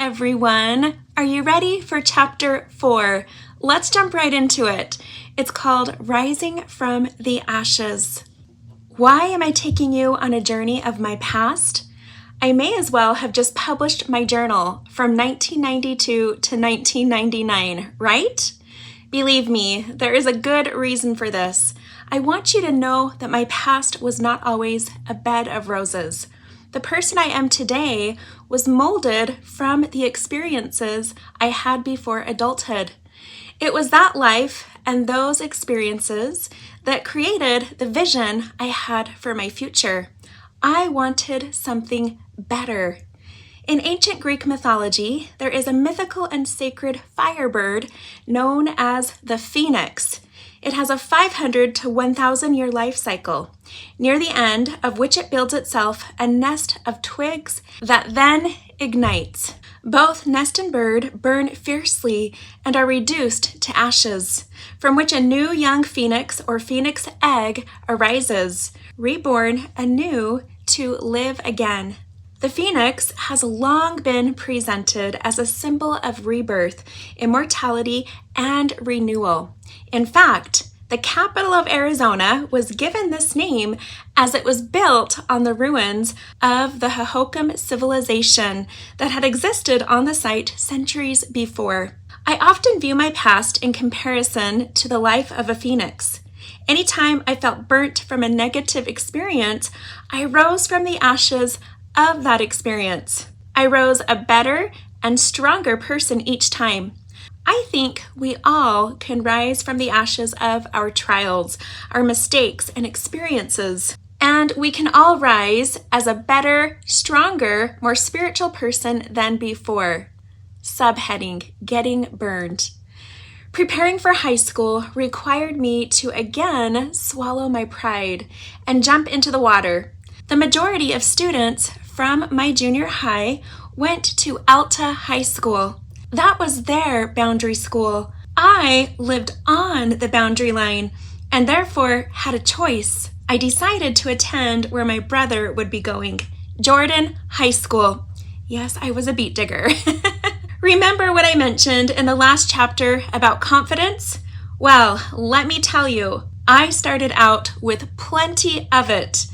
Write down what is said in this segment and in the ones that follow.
everyone. Are you ready for chapter 4? Let's jump right into it. It's called Rising from the Ashes. Why am I taking you on a journey of my past? I may as well have just published my journal from 1992 to 1999, right? Believe me, there is a good reason for this. I want you to know that my past was not always a bed of roses. The person I am today was molded from the experiences I had before adulthood. It was that life and those experiences that created the vision I had for my future. I wanted something better. In ancient Greek mythology, there is a mythical and sacred firebird known as the phoenix. It has a 500 to 1,000 year life cycle, near the end of which it builds itself a nest of twigs that then ignites. Both nest and bird burn fiercely and are reduced to ashes, from which a new young phoenix or phoenix egg arises, reborn anew to live again. The phoenix has long been presented as a symbol of rebirth, immortality, and renewal. In fact, the capital of Arizona was given this name as it was built on the ruins of the Hohokam civilization that had existed on the site centuries before. I often view my past in comparison to the life of a phoenix. Anytime I felt burnt from a negative experience, I rose from the ashes of that experience. I rose a better and stronger person each time. I think we all can rise from the ashes of our trials, our mistakes, and experiences. And we can all rise as a better, stronger, more spiritual person than before. Subheading, Getting Burned. Preparing for high school required me to again swallow my pride and jump into the water. The majority of students from my junior high went to Alta High School. That was their boundary school. I lived on the boundary line and therefore had a choice. I decided to attend where my brother would be going, Jordan High School. Yes, I was a beat digger. Remember what I mentioned in the last chapter about confidence? Well, let me tell you, I started out with plenty of it.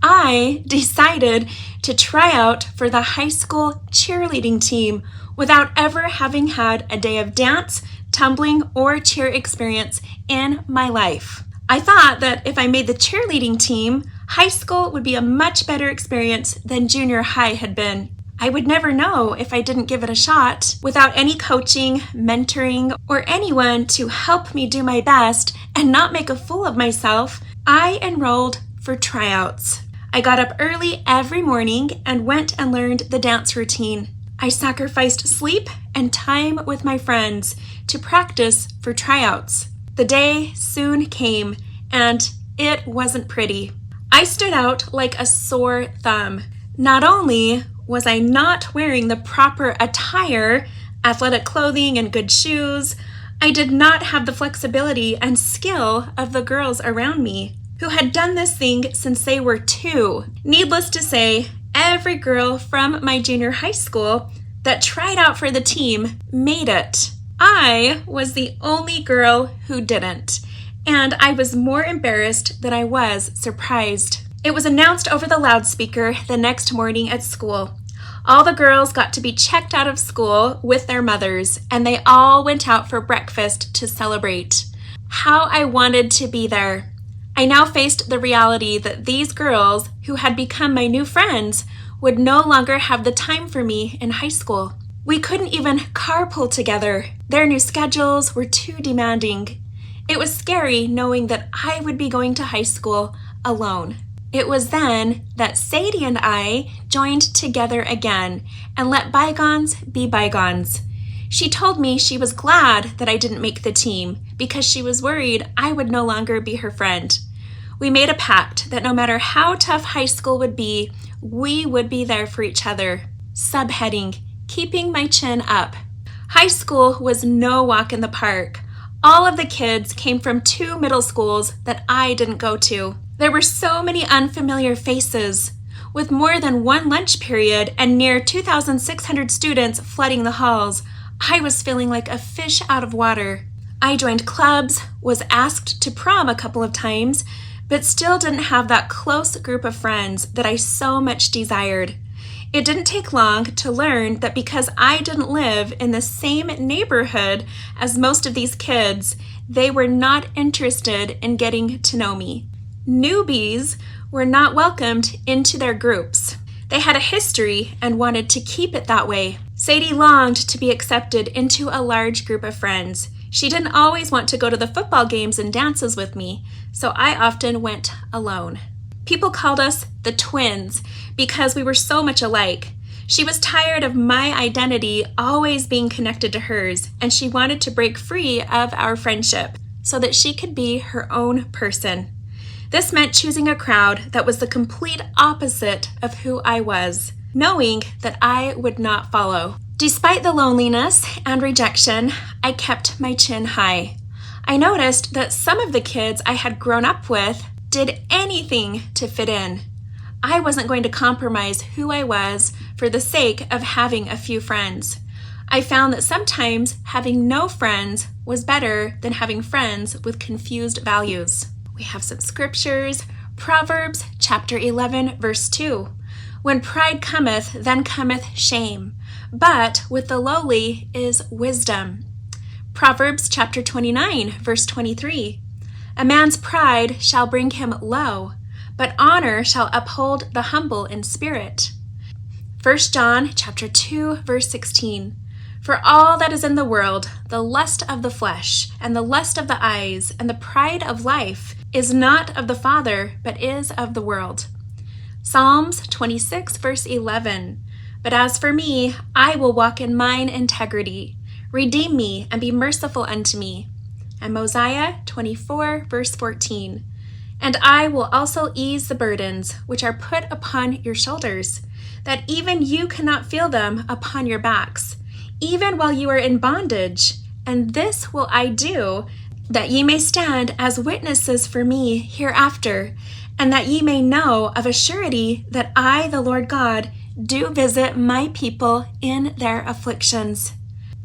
I decided to try out for the high school cheerleading team without ever having had a day of dance, tumbling, or cheer experience in my life. I thought that if I made the cheerleading team, high school would be a much better experience than junior high had been. I would never know if I didn't give it a shot. Without any coaching, mentoring, or anyone to help me do my best and not make a fool of myself, I enrolled for tryouts. I got up early every morning and went and learned the dance routine. I sacrificed sleep and time with my friends to practice for tryouts. The day soon came, and it wasn't pretty. I stood out like a sore thumb. Not only was I not wearing the proper attire, athletic clothing, and good shoes, I did not have the flexibility and skill of the girls around me, who had done this thing since they were 2. Needless to say, every girl from my junior high school that tried out for the team made it. I was the only girl who didn't, and I was more embarrassed than I was surprised. It was announced over the loudspeaker the next morning at school. All the girls got to be checked out of school with their mothers, and they all went out for breakfast to celebrate. How I wanted to be there. I now faced the reality that these girls, who had become my new friends, would no longer have the time for me in high school. We couldn't even carpool together. Their new schedules were too demanding. It was scary knowing that I would be going to high school alone. It was then that Sadie and I joined together again and let bygones be bygones. She told me she was glad that I didn't make the team because she was worried I would no longer be her friend. We made a pact that no matter how tough high school would be, we would be there for each other. Subheading, Keeping my chin up. High school was no walk in the park. All of the kids came from 2 middle schools that I didn't go to. There were so many unfamiliar faces. With more than one lunch period and near 2,600 students flooding the halls, I was feeling like a fish out of water. I joined clubs, was asked to prom a couple of times, but still didn't have that close group of friends that I so much desired. It didn't take long to learn that because I didn't live in the same neighborhood as most of these kids, they were not interested in getting to know me. Newbies were not welcomed into their groups. They had a history and wanted to keep it that way. Sadie longed to be accepted into a large group of friends. She didn't always want to go to the football games and dances with me, so I often went alone. People called us the twins because we were so much alike. She was tired of my identity always being connected to hers, and she wanted to break free of our friendship so that she could be her own person. This meant choosing a crowd that was the complete opposite of who I was, knowing that I would not follow. Despite the loneliness and rejection, I kept my chin high. I noticed that some of the kids I had grown up with did anything to fit in. I wasn't going to compromise who I was for the sake of having a few friends. I found that sometimes having no friends was better than having friends with confused values. We have some scriptures. Proverbs chapter 11, verse 2. When pride cometh, then cometh shame, but with the lowly is wisdom. Proverbs chapter 29, verse 23. A man's pride shall bring him low, but honor shall uphold the humble in spirit. 1 John chapter 2, verse 16. For all that is in the world, the lust of the flesh, and the lust of the eyes, and the pride of life, is not of the Father, but is of the world. Psalms 26, verse 11. But as for me, I will walk in mine integrity. Redeem me, and be merciful unto me. And Mosiah 24, verse 14. And I will also ease the burdens which are put upon your shoulders, that even you cannot feel them upon your backs, even while you are in bondage. And this will I do, that ye may stand as witnesses for me hereafter, and that ye may know of a surety that I, the Lord God, do visit my people in their afflictions.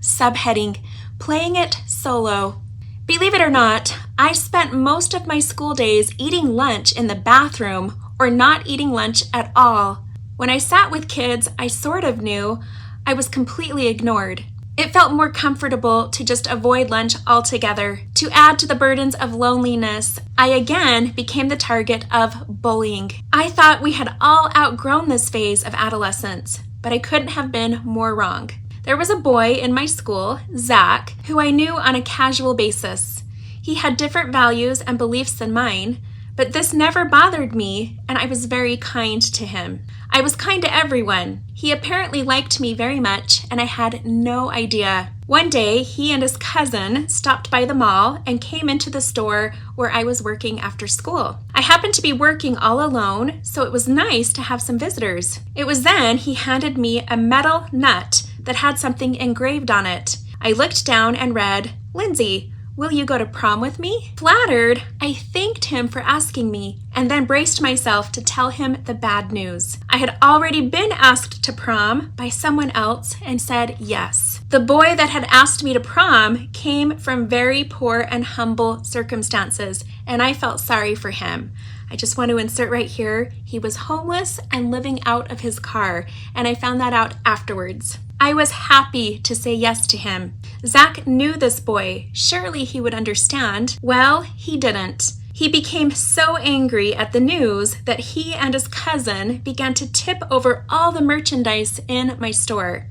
Subheading, playing it solo. Believe it or not, I spent most of my school days eating lunch in the bathroom or not eating lunch at all. When I sat with kids I sort of knew, I was completely ignored. It felt more comfortable to just avoid lunch altogether. To add to the burdens of loneliness, I again became the target of bullying. I thought we had all outgrown this phase of adolescence, but I couldn't have been more wrong. There was a boy in my school, Zach, who I knew on a casual basis. He had different values and beliefs than mine, but this never bothered me, and I was very kind to him. I was kind to everyone. He apparently liked me very much, and I had no idea. One day, he and his cousin stopped by the mall and came into the store where I was working after school. I happened to be working all alone, so it was nice to have some visitors. It was then he handed me a metal nut that had something engraved on it. I looked down and read, "Lindsey, will you go to prom with me?" Flattered, I thanked him for asking me and then braced myself to tell him the bad news. I had already been asked to prom by someone else and said yes. The boy that had asked me to prom came from very poor and humble circumstances, and I felt sorry for him. I just want to insert right here, he was homeless and living out of his car, and I found that out afterwards. I was happy to say yes to him. Zach knew this boy. Surely he would understand. Well, he didn't. He became so angry at the news that he and his cousin began to tip over all the merchandise in my store.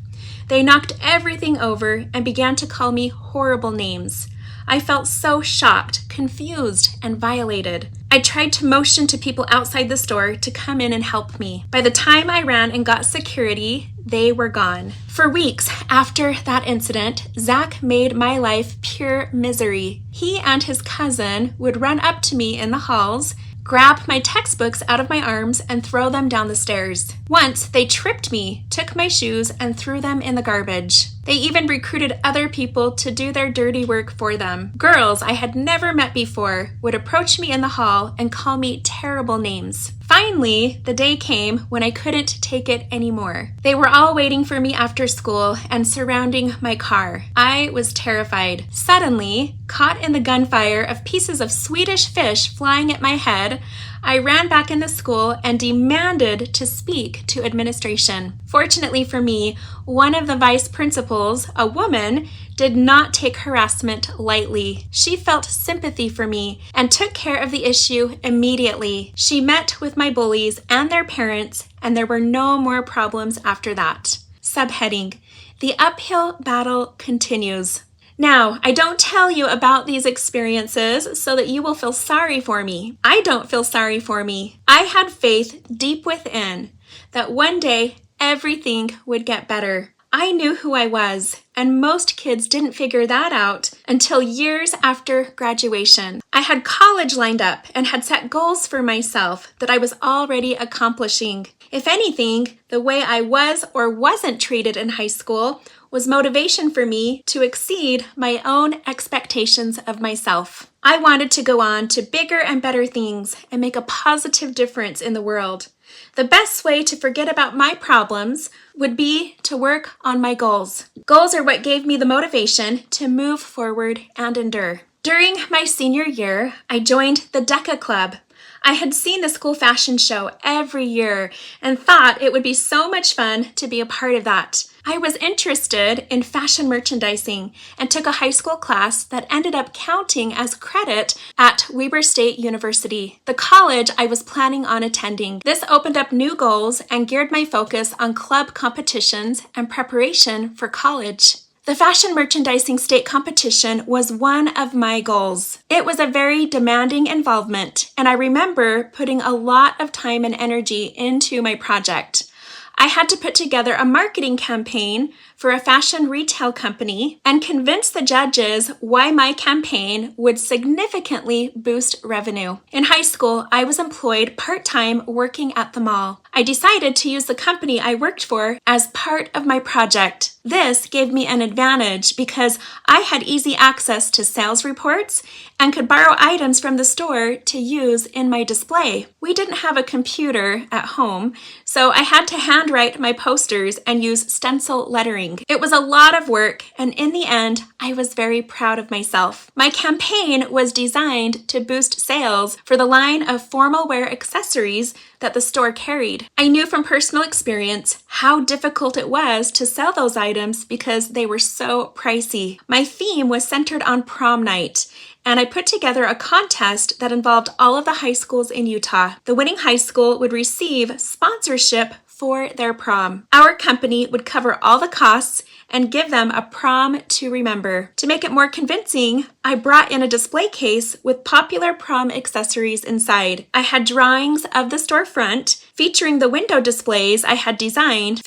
They knocked everything over and began to call me horrible names. I felt so shocked, confused, and violated. I tried to motion to people outside the store to come in and help me. By the time I ran and got security, they were gone. For weeks after that incident, Zach made my life pure misery. He and his cousin would run up to me in the halls, grab my textbooks out of my arms, and throw them down the stairs. Once, they tripped me, took my shoes, and threw them in the garbage. They even recruited other people to do their dirty work for them. Girls I had never met before would approach me in the hall and call me terrible names. Finally, the day came when I couldn't take it anymore. They were all waiting for me after school and surrounding my car. I was terrified. Suddenly, caught in the gunfire of pieces of Swedish fish flying at my head, I ran back into school and demanded to speak to administration. Fortunately for me, one of the vice principals, a woman, did not take harassment lightly. She felt sympathy for me and took care of the issue immediately. She met with my bullies and their parents, and there were no more problems after that. Subheading: The uphill battle continues. Now, I don't tell you about these experiences so that you will feel sorry for me. I don't feel sorry for me. I had faith deep within that one day everything would get better. I knew who I was, and most kids didn't figure that out until years after graduation. I had college lined up and had set goals for myself that I was already accomplishing. If anything, the way I was or wasn't treated in high school was motivation for me to exceed my own expectations of myself. I wanted to go on to bigger and better things and make a positive difference in the world. The best way to forget about my problems would be to work on my goals. Goals are what gave me the motivation to move forward and endure. During my senior year, I joined the DECA Club. I had seen the school fashion show every year and thought it would be so much fun to be a part of that. I was interested in fashion merchandising and took a high school class that ended up counting as credit at Weber State University, the college I was planning on attending. This opened up new goals and geared my focus on club competitions and preparation for college. The fashion merchandising state competition was one of my goals. It was a very demanding involvement, and I remember putting a lot of time and energy into my project. I had to put together a marketing campaign for a fashion retail company and convince the judges why my campaign would significantly boost revenue. In high school, I was employed part-time working at the mall. I decided to use the company I worked for as part of my project. This gave me an advantage because I had easy access to sales reports and could borrow items from the store to use in my display. We didn't have a computer at home, so I had to handwrite my posters and use stencil lettering. It was a lot of work, and in the end, I was very proud of myself. My campaign was designed to boost sales for the line of formal wear accessories that the store carried. I knew from personal experience how difficult it was to sell those items because they were so pricey. My theme was centered on prom night, and I put together a contest that involved all of the high schools in Utah. The winning high school would receive sponsorship for their prom. Our company would cover all the costs and give them a prom to remember. To make it more convincing, I brought in a display case with popular prom accessories inside. I had drawings of the storefront featuring the window displays I had designed to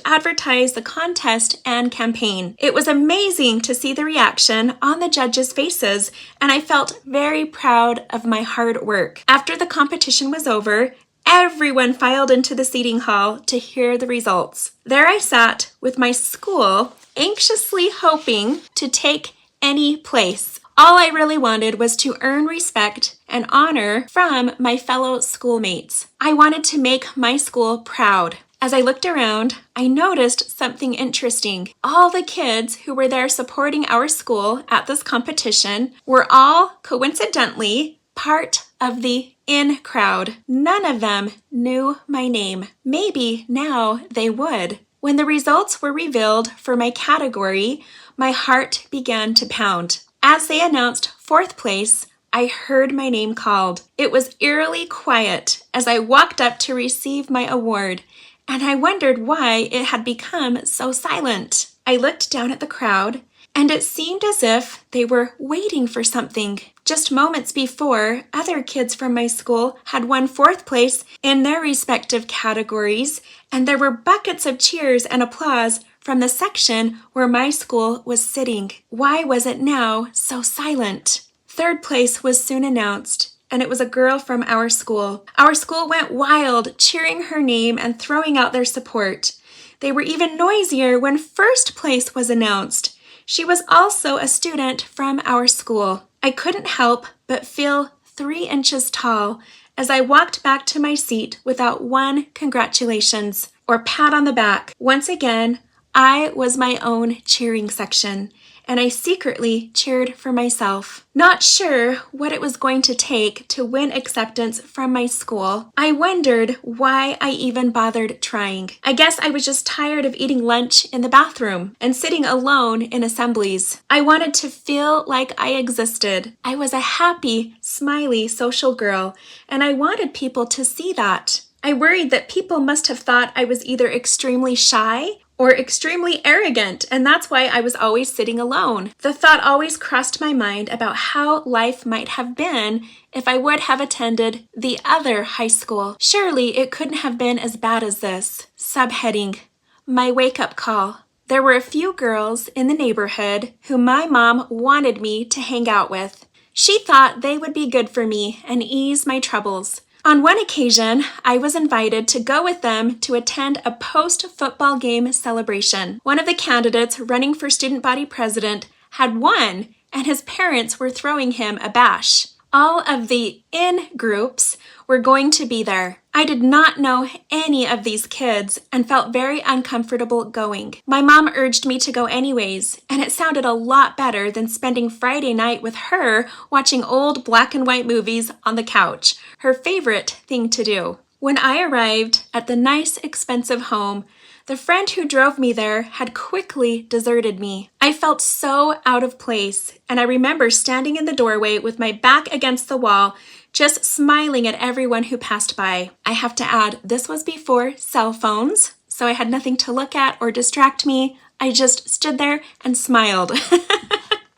advertise the contest and campaign. It was amazing to see the reaction on the judges' faces, and I felt very proud of my hard work. After the competition was over, everyone filed into the seating hall to hear the results. There I sat with my school, anxiously hoping to take any place. All I really wanted was to earn respect and honor from my fellow schoolmates. I wanted to make my school proud. As I looked around, I noticed something interesting. All the kids who were there supporting our school at this competition were all coincidentally part of the in crowd. None of them knew my name. Maybe now they would. When the results were revealed for my category, my heart began to pound. As they announced fourth place, I heard my name called. It was eerily quiet as I walked up to receive my award, and I wondered why it had become so silent. I looked down at the crowd, and it seemed as if they were waiting for something. Just moments before, other kids from my school had won fourth place in their respective categories, and there were buckets of cheers and applause from the section where my school was sitting. Why was it now so silent? Third place was soon announced, and it was a girl from our school. Our school went wild, cheering her name and throwing out their support. They were even noisier when first place was announced. She was also a student from our school. I couldn't help but feel 3 inches tall as I walked back to my seat without one congratulations or pat on the back. Once again, I was my own cheering section, and I secretly cheered for myself. Not sure what it was going to take to win acceptance from my school, I wondered why I even bothered trying. I guess I was just tired of eating lunch in the bathroom and sitting alone in assemblies. I wanted to feel like I existed. I was a happy, smiley social girl, and I wanted people to see that. I worried that people must have thought I was either extremely shy or extremely arrogant, and that's why I was always sitting alone. The thought always crossed my mind about how life might have been if I would have attended the other high school. Surely it couldn't have been as bad as this. Subheading: My wake-up call. There were a few girls in the neighborhood who my mom wanted me to hang out with. She thought they would be good for me and ease my troubles. On one occasion, I was invited to go with them to attend a post-football game celebration. One of the candidates running for student body president had won, and his parents were throwing him a bash. All of the in-groups were going to be there. I did not know any of these kids and felt very uncomfortable going. My mom urged me to go anyways, and it sounded a lot better than spending Friday night with her watching old black and white movies on the couch, her favorite thing to do. When I arrived at the nice, expensive home, the friend who drove me there had quickly deserted me. I felt so out of place, and I remember standing in the doorway with my back against the wall, just smiling at everyone who passed by. I have to add, this was before cell phones, so I had nothing to look at or distract me. I just stood there and smiled.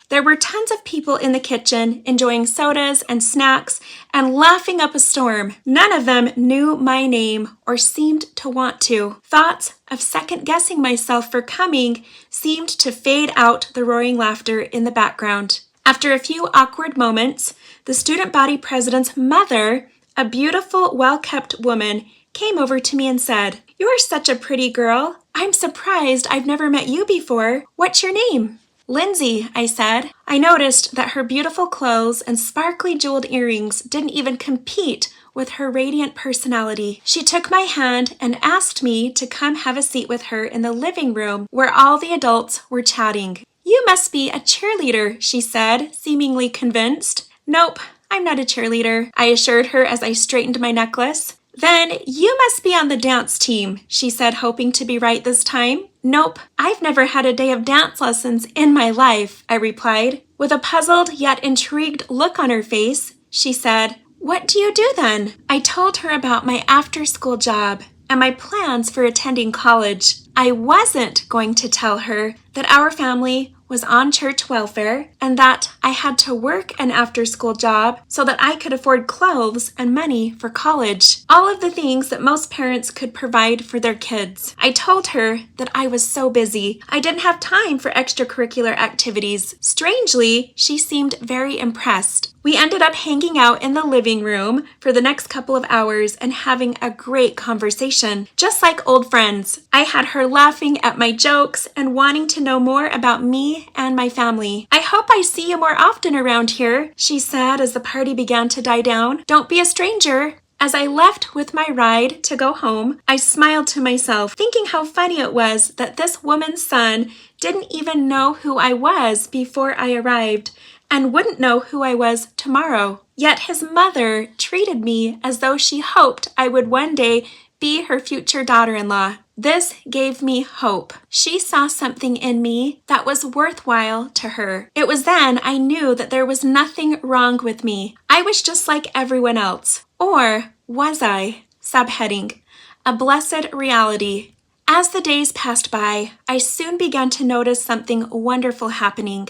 There were tons of people in the kitchen enjoying sodas and snacks and laughing up a storm. None of them knew my name or seemed to want to. Thoughts of second-guessing myself for coming seemed to fade out the roaring laughter in the background. After a few awkward moments, the student body president's mother, a beautiful, well-kept woman, came over to me and said, "You're such a pretty girl. I'm surprised I've never met you before. What's your name?" "Lindsey," I said. I noticed that her beautiful clothes and sparkly jeweled earrings didn't even compete with her radiant personality. She took my hand and asked me to come have a seat with her in the living room where all the adults were chatting. "You must be a cheerleader," she said, seemingly convinced. "Nope, I'm not a cheerleader," I assured her as I straightened my necklace. "Then you must be on the dance team," she said, hoping to be right this time. "Nope, I've never had a day of dance lessons in my life," I replied. With a puzzled yet intrigued look on her face, she said, "What do you do then?" I told her about my after-school job and my plans for attending college. I wasn't going to tell her that our family was on church welfare and that I had to work an after-school job so that I could afford clothes and money for college. All of the things that most parents could provide for their kids. I told her that I was so busy. I didn't have time for extracurricular activities. Strangely, she seemed very impressed. We ended up hanging out in the living room for the next couple of hours and having a great conversation, just like old friends. I had her laughing at my jokes and wanting to know more about me and my family. "I hope I see you more often around here," she said as the party began to die down. "Don't be a stranger." As I left with my ride to go home, I smiled to myself, thinking how funny it was that this woman's son didn't even know who I was before I arrived, and wouldn't know who I was tomorrow. Yet his mother treated me as though she hoped I would one day be her future daughter-in-law. This gave me hope. She saw something in me that was worthwhile to her. It was then I knew that there was nothing wrong with me. I was just like everyone else. Or was I? Subheading: A blessed reality. As the days passed by, I soon began to notice something wonderful happening.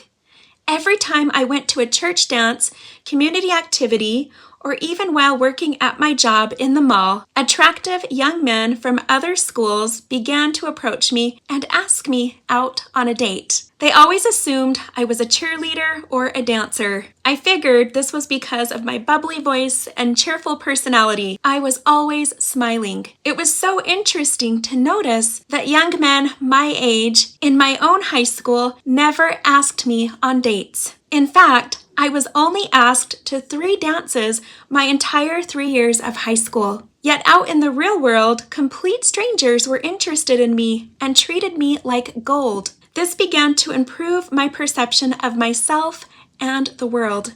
Every time I went to a church dance, community activity, or even while working at my job in the mall, attractive young men from other schools began to approach me and ask me out on a date. They always assumed I was a cheerleader or a dancer. I figured this was because of my bubbly voice and cheerful personality. I was always smiling. It was so interesting to notice that young men my age in my own high school never asked me on dates. In fact, I was only asked to 3 dances my entire 3 years of high school. Yet out in the real world, complete strangers were interested in me and treated me like gold. This began to improve my perception of myself and the world.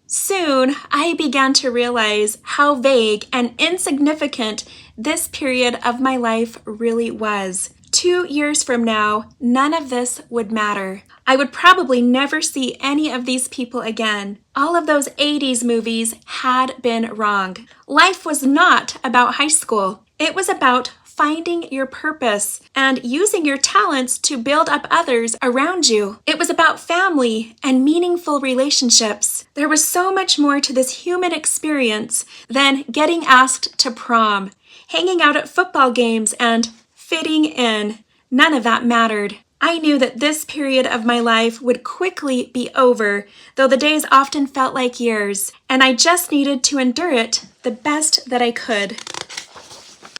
Soon, I began to realize how vague and insignificant this period of my life really was. 2 years from now, none of this would matter. I would probably never see any of these people again. All of those 80s movies had been wrong. Life was not about high school. It was about finding your purpose and using your talents to build up others around you. It was about family and meaningful relationships. There was so much more to this human experience than getting asked to prom, hanging out at football games, and fitting in. None of that mattered. I knew that this period of my life would quickly be over, though the days often felt like years, and I just needed to endure it the best that I could.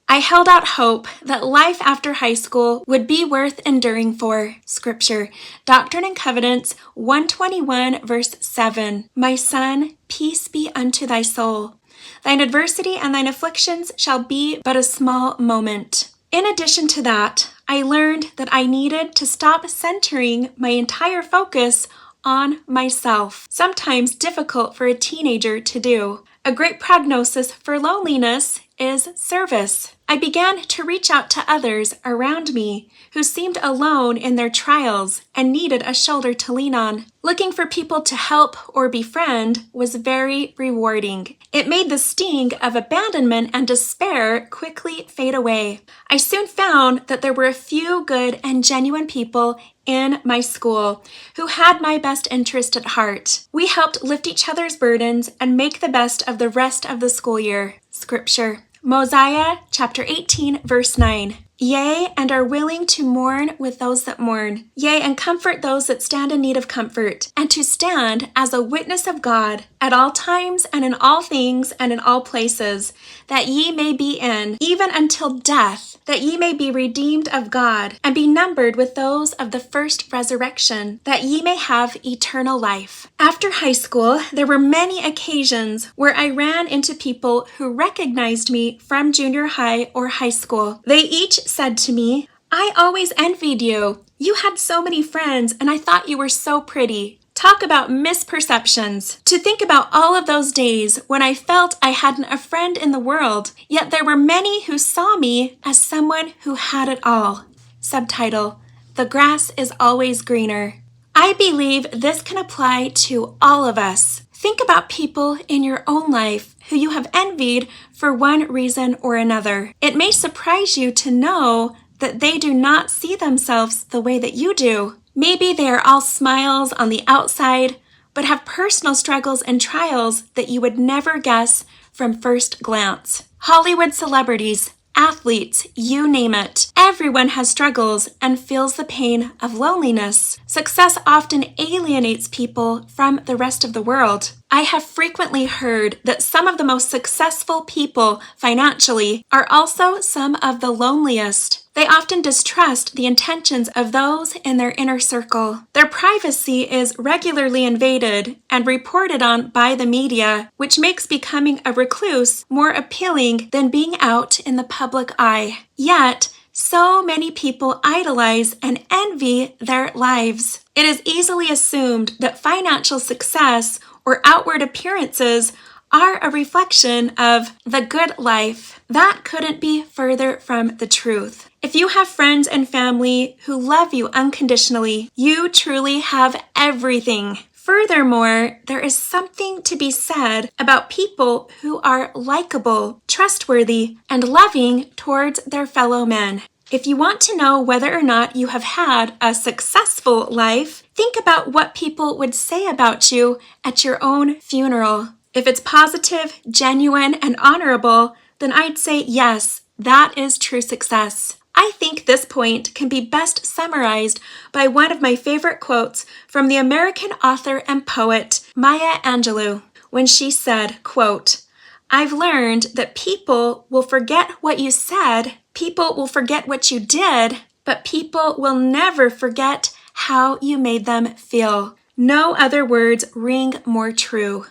I held out hope that life after high school would be worth enduring for. Scripture, Doctrine and Covenants 121 verse 7. My son, peace be unto thy soul. Thine adversity and thine afflictions shall be but a small moment. In addition to that, I learned that I needed to stop centering my entire focus on myself, sometimes difficult for a teenager to do. A great prognosis for loneliness is service. I began to reach out to others around me who seemed alone in their trials and needed a shoulder to lean on. Looking for people to help or befriend was very rewarding. It made the sting of abandonment and despair quickly fade away. I soon found that there were a few good and genuine people in my school who had my best interest at heart. We helped lift each other's burdens and make the best of the rest of the school year. Scripture, Mosiah chapter 18 verse 9. Yea, and are willing to mourn with those that mourn. Yea, and comfort those that stand in need of comfort, and to stand as a witness of God at all times and in all things and in all places, that ye may be in, even until death, that ye may be redeemed of God, and be numbered with those of the first resurrection, that ye may have eternal life. After high school, there were many occasions where I ran into people who recognized me from junior high or high school. They each said to me, I always envied you. You had so many friends, and I thought you were so pretty. Talk about misperceptions. To think about all of those days when I felt I hadn't a friend in the world, yet there were many who saw me as someone who had it all. Subtitle, The Grass is Always Greener. I believe this can apply to all of us. Think about people in your own life who you have envied for one reason or another. It may surprise you to know that they do not see themselves the way that you do. Maybe they are all smiles on the outside, but have personal struggles and trials that you would never guess from first glance. Hollywood celebrities, athletes, you name it. Everyone has struggles and feels the pain of loneliness. Success often alienates people from the rest of the world. I have frequently heard that some of the most successful people financially are also some of the loneliest. They often distrust the intentions of those in their inner circle. Their privacy is regularly invaded and reported on by the media, which makes becoming a recluse more appealing than being out in the public eye. Yet, so many people idolize and envy their lives. It is easily assumed that financial success or outward appearances are a reflection of the good life. That couldn't be further from the truth. If you have friends and family who love you unconditionally, you truly have everything. Furthermore, there is something to be said about people who are likable, trustworthy, and loving towards their fellow men. If you want to know whether or not you have had a successful life, think about what people would say about you at your own funeral. If it's positive, genuine, and honorable, then I'd say yes, that is true success. I think this point can be best summarized by one of my favorite quotes from the American author and poet Maya Angelou, when she said, quote, I've learned that people will forget what you said, people will forget what you did, but people will never forget how you made them feel. No other words ring more true.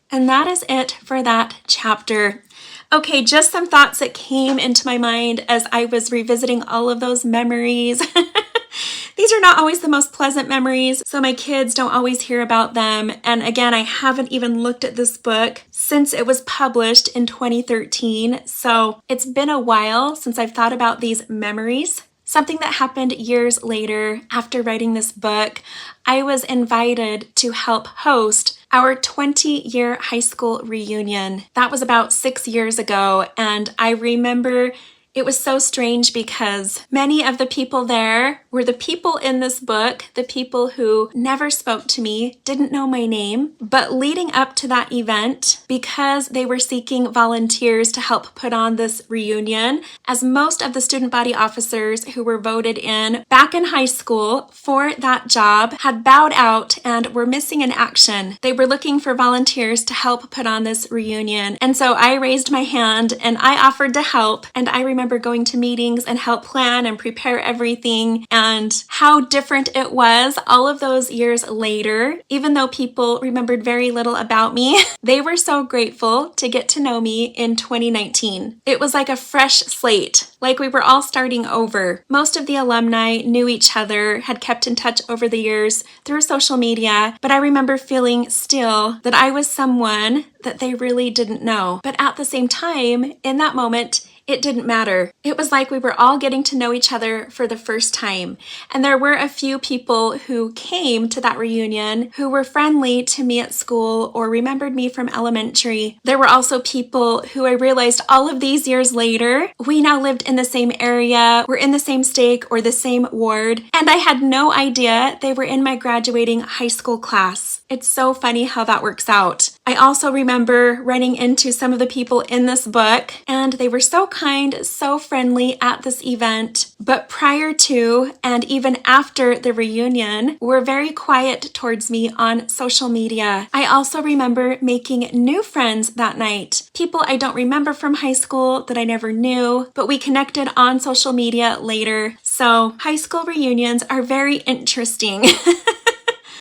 And that is it for that chapter. Okay, just some thoughts that came into my mind as I was revisiting all of those memories. These are not always the most pleasant memories, so my kids don't always hear about them. And again, I haven't even looked at this book since it was published in 2013. So it's been a while since I've thought about these memories. Something that happened years later after writing this book, I was invited to help host our 20-year high school reunion. That was about 6 years ago, and I remember it was so strange because many of the people there were the people in this book, the people who never spoke to me, didn't know my name. But leading up to that event, because they were seeking volunteers to help put on this reunion, as most of the student body officers who were voted in back in high school for that job had bowed out and were missing in action. They were looking for volunteers to help put on this reunion. And so I raised my hand and I offered to help. And I remember going to meetings and help plan and prepare everything, and how different it was all of those years later. Even though people remembered very little about me, they were so grateful to get to know me in 2019. It was like a fresh slate, like we were all starting over. Most of the alumni knew each other, had kept in touch over the years through social media, but I remember feeling still that I was someone that they really didn't know. But at the same time, in that moment, it didn't matter. It was like we were all getting to know each other for the first time. And there were a few people who came to that reunion who were friendly to me at school or remembered me from elementary. There were also people who I realized all of these years later, we now lived in the same area, we're in the same stake or the same ward, and I had no idea they were in my graduating high school class. It's so funny how that works out. I also remember running into some of the people in this book, and they were so kind, so friendly at this event. But prior to and even after the reunion, were very quiet towards me on social media. I also remember making new friends that night. People I don't remember from high school that I never knew, but we connected on social media later. So high school reunions are very interesting.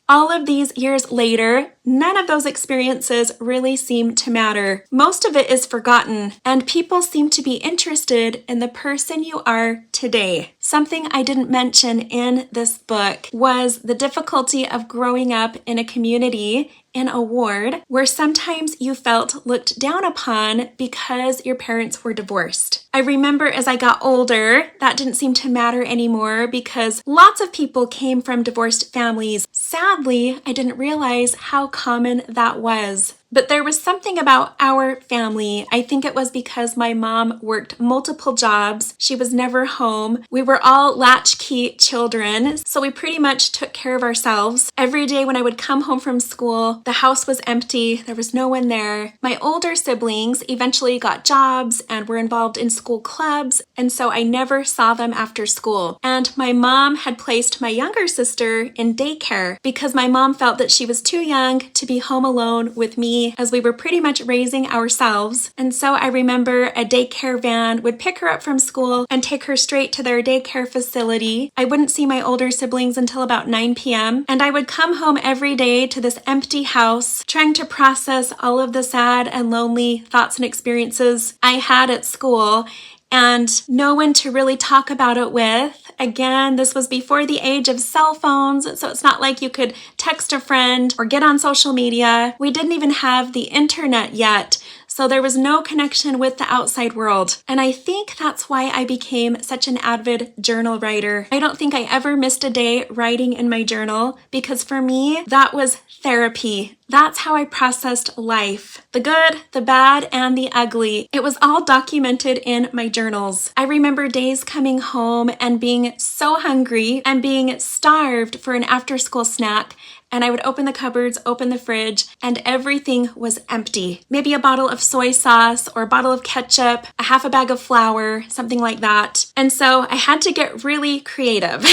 All of these years later, none of those experiences really seem to matter. Most of it is forgotten, and people seem to be interested in the person you are today. Something I didn't mention in this book was the difficulty of growing up in a community, in a ward, where sometimes you felt looked down upon because your parents were divorced. I remember as I got older, that didn't seem to matter anymore because lots of people came from divorced families. Sadly, I didn't realize how common that was. But there was something about our family. I think it was because my mom worked multiple jobs. She was never home. We were all latchkey children, so we pretty much took care of ourselves. Every day when I would come home from school, the house was empty. There was no one there. My older siblings eventually got jobs and were involved in school clubs, and so I never saw them after school. And my mom had placed my younger sister in daycare because my mom felt that she was too young to be home alone with me as we were pretty much raising ourselves. And so I remember a daycare van would pick her up from school and take her straight to their daycare facility. I wouldn't see my older siblings until about 9 p.m. And I would come home every day to this empty house, trying to process all of the sad and lonely thoughts and experiences I had at school, and no one to really talk about it with. Again, this was before the age of cell phones, so it's not like you could text a friend or get on social media. We didn't even have the internet yet, so there was no connection with the outside world. And I think that's why I became such an avid journal writer. I don't think I ever missed a day writing in my journal because for me, that was therapy. That's how I processed life. The good, the bad, and the ugly. It was all documented in my journals. I remember days coming home and being so hungry and being starved for an after-school snack, and I would open the cupboards, open the fridge, and everything was empty. Maybe a bottle of soy sauce or a bottle of ketchup, a half a bag of flour, something like that. And so I had to get really creative.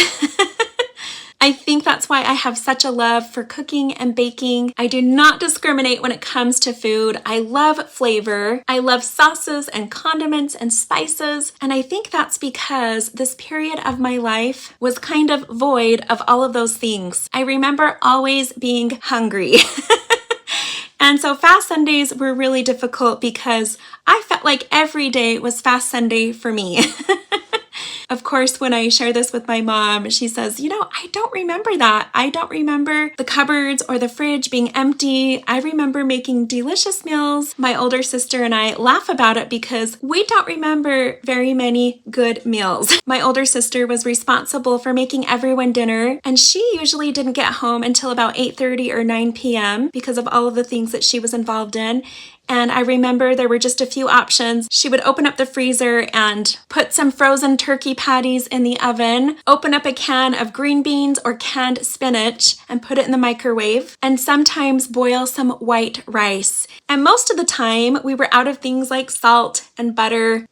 I think that's why I have such a love for cooking and baking. I do not discriminate when it comes to food. I love flavor. I love sauces and condiments and spices. And I think that's because this period of my life was kind of void of all of those things. I remember always being hungry. And so fast Sundays were really difficult because I felt like every day was fast Sunday for me. Of course, when I share this with my mom, she says, I don't remember that. I don't remember the cupboards or the fridge being empty. I remember making delicious meals. My older sister and I laugh about it because we don't remember very many good meals. My older sister was responsible for making everyone dinner, and she usually didn't get home until about 8:30 or 9 p.m. because of all of the things that she was involved in. And I remember there were just a few options. She would open up the freezer and put some frozen turkey patties in the oven, open up a can of green beans or canned spinach and put it in the microwave, and sometimes boil some white rice. And most of the time we were out of things like salt and butter,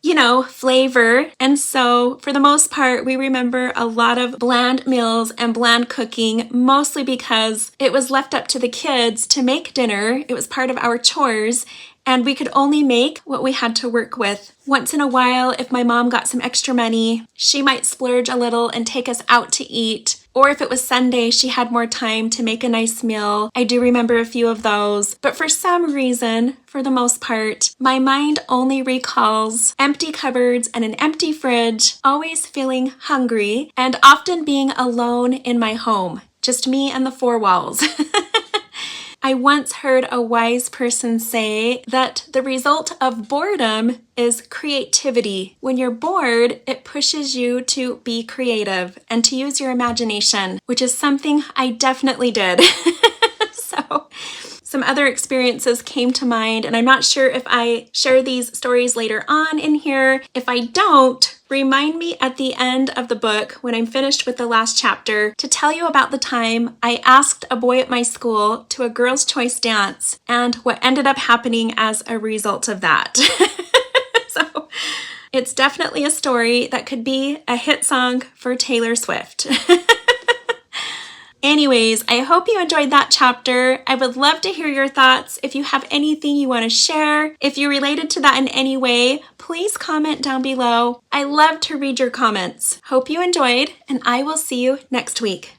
flavor. And so for the most part, we remember a lot of bland meals and bland cooking, mostly because it was left up to the kids to make dinner. It was part of our chores. And we could only make what we had to work with. Once in a while, if my mom got some extra money, she might splurge a little and take us out to eat. Or if it was Sunday, she had more time to make a nice meal. I do remember a few of those. But for some reason, for the most part, my mind only recalls empty cupboards and an empty fridge, always feeling hungry, and often being alone in my home. Just me and the four walls. I once heard a wise person say that the result of boredom is creativity. When you're bored, it pushes you to be creative and to use your imagination, which is something I definitely did. So some other experiences came to mind, and I'm not sure if I share these stories later on in here. If I don't, remind me at the end of the book, when I'm finished with the last chapter, to tell you about the time I asked a boy at my school to a girls' choice dance and what ended up happening as a result of that. So it's definitely a story that could be a hit song for Taylor Swift. Anyways, I hope you enjoyed that chapter. I would love to hear your thoughts. If you have anything you want to share, if you related to that in any way, please comment down below. I love to read your comments. Hope you enjoyed, and I will see you next week.